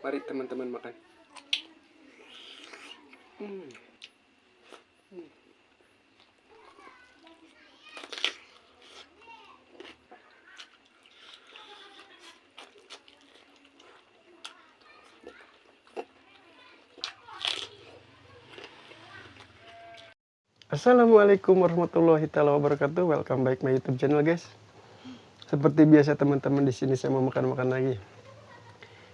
Mari teman-teman makan. Hmm. Assalamualaikum warahmatullahi wabarakatuh. Welcome back my YouTube channel, guys. Seperti biasa teman-teman, di sini saya mau makan-makan lagi.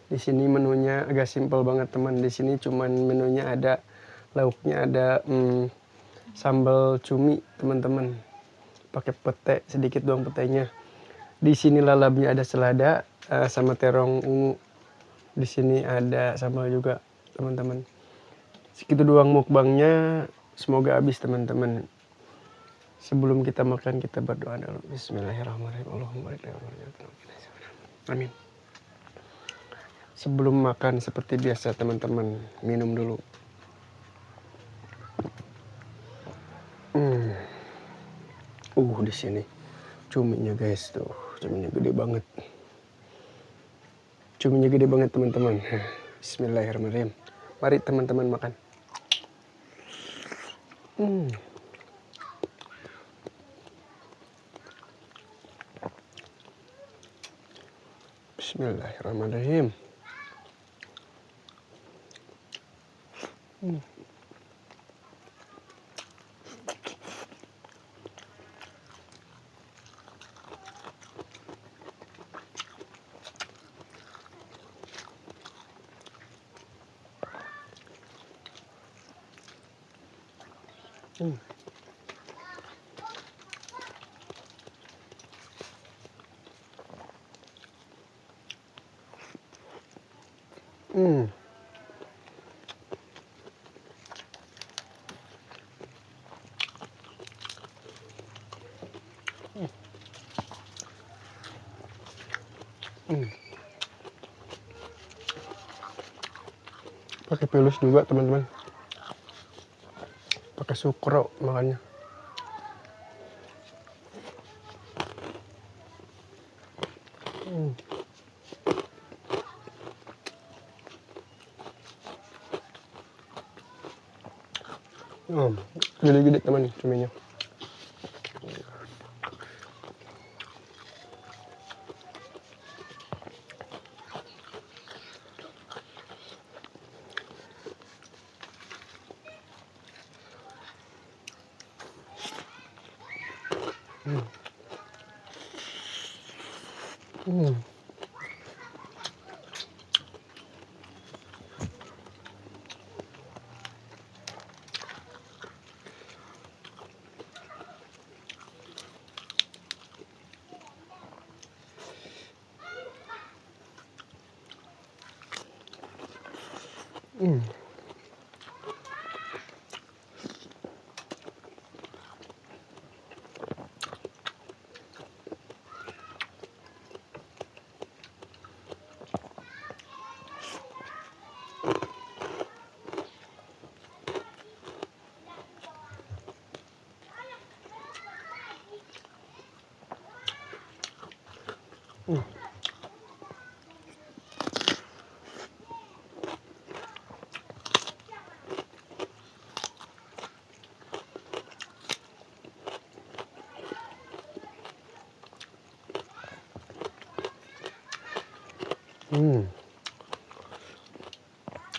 Di sini menunya agak simpel banget, teman. Di sini cuman menunya ada lauknya, ada sambal cumi, teman-teman. Pakai pete sedikit doang petenya. Di sini lalapnya ada selada sama terong ungu. Di sini ada sambal juga, teman-teman. Segitu doang mukbangnya. Semoga habis, teman-teman. Sebelum kita makan, kita berdoa dulu. Bismillahirrahmanirrahim. Allahumma barik lana wa barik. Amin. Sebelum makan seperti biasa, teman-teman, minum dulu. Di sini cuminya, guys, tuh. Cuminya gede banget. Cuminya gede banget, teman-teman. Bismillahirrahmanirrahim. Mari teman-teman makan. Bismillahirrahmanirrahim. Hmm. Pakai pilus juga, teman-teman. Pakai sukro makannya. Gede-gede, teman, cuminya.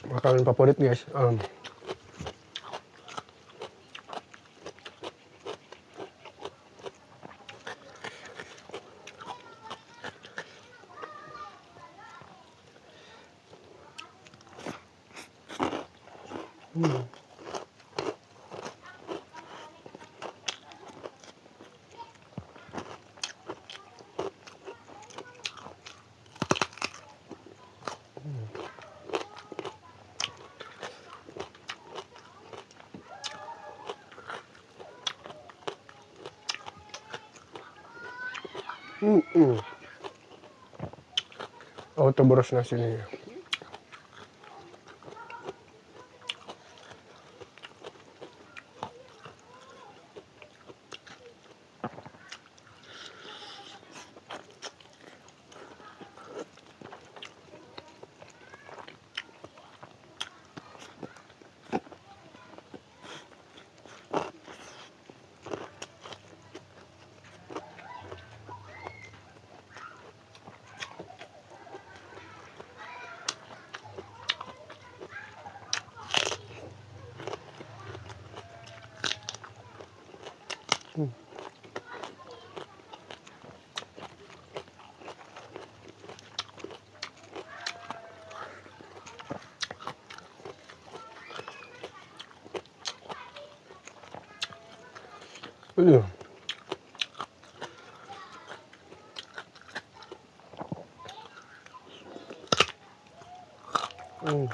Makanan favorit, guys. Auto boros nasinya. Iya. Hmm.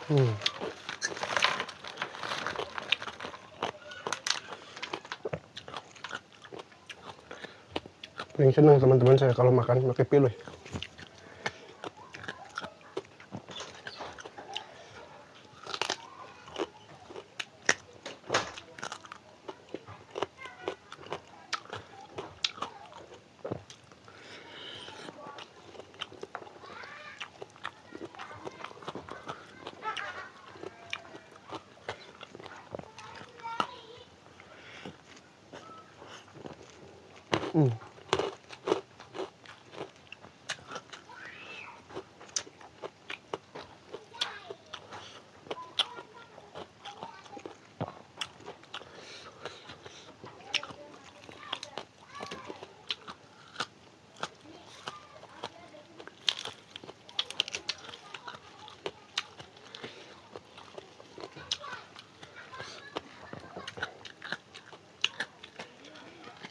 Hmm. Paling senang teman-teman saya kalau makan pakai pilih. Hmm.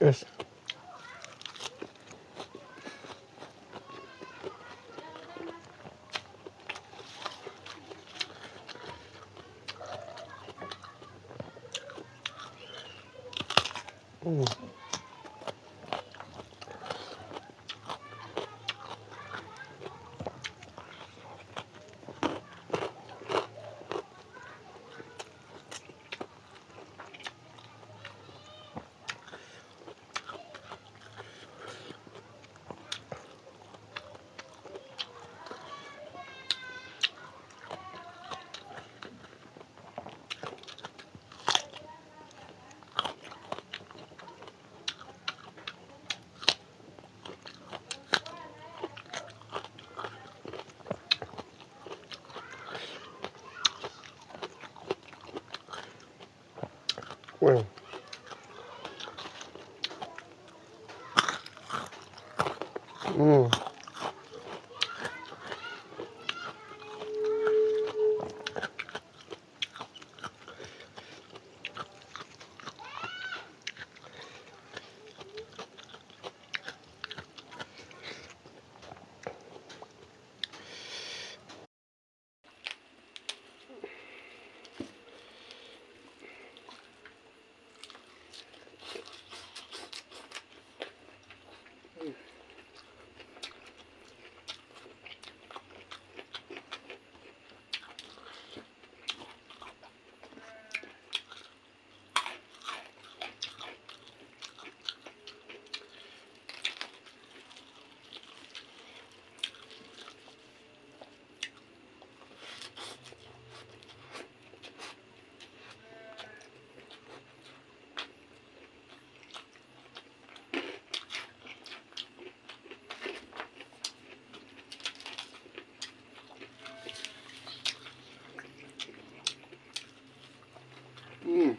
Yes. Hmm. Well. Hmm. Hmm.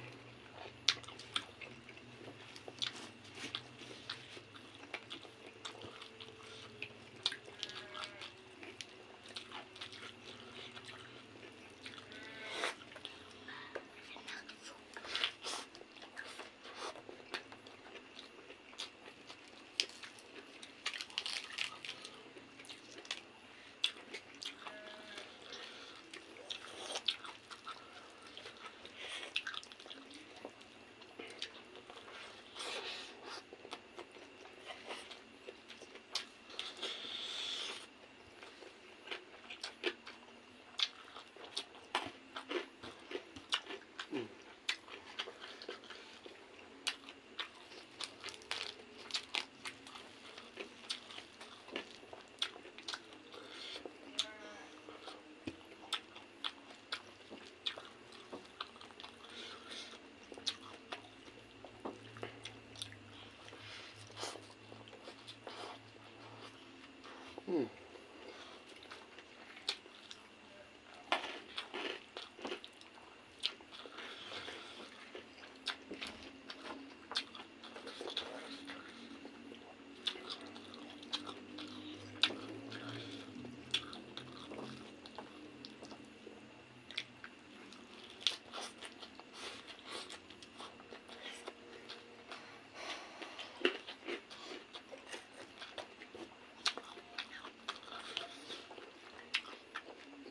Hmm.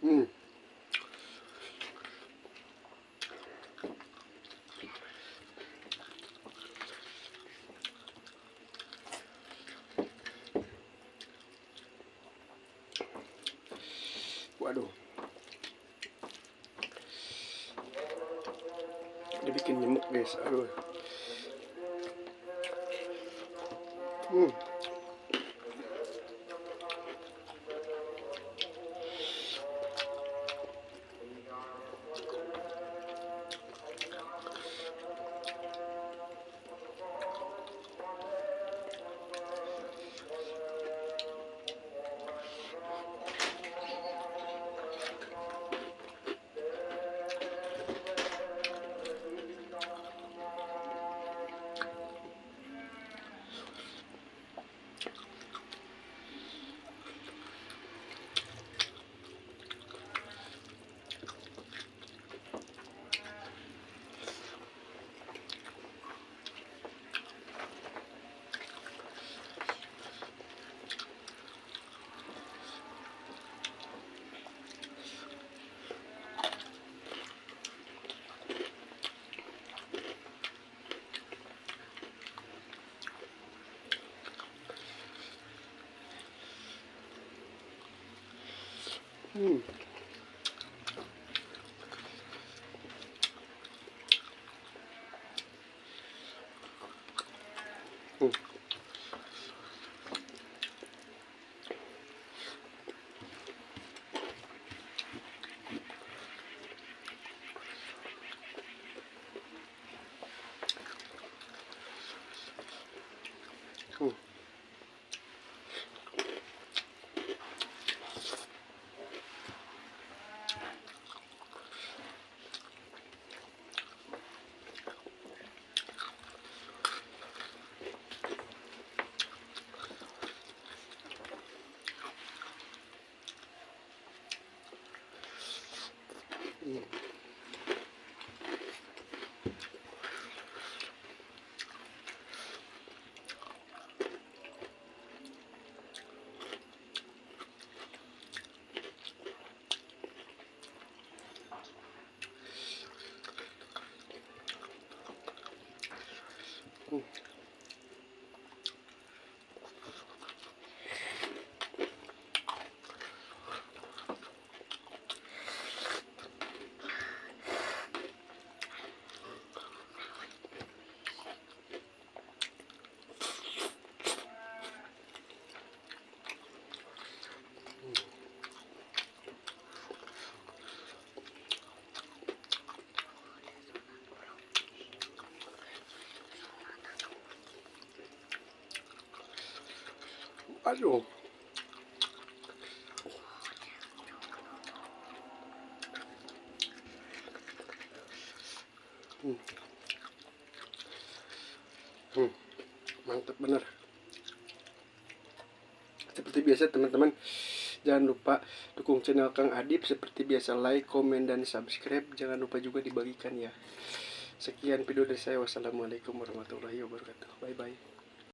Hmm. Waduh, dibikin nyemuk guys. Aduh. Hmm. Hmm. Hmm. Hmm. Aduh. Hmm. Hmm. Mantap bener. Seperti biasa teman-teman, jangan lupa dukung channel Kang Adip. Seperti biasa, like, komen, dan subscribe. Jangan lupa juga dibagikan ya. Sekian video dari saya. Wassalamualaikum warahmatullahi wabarakatuh. Bye bye.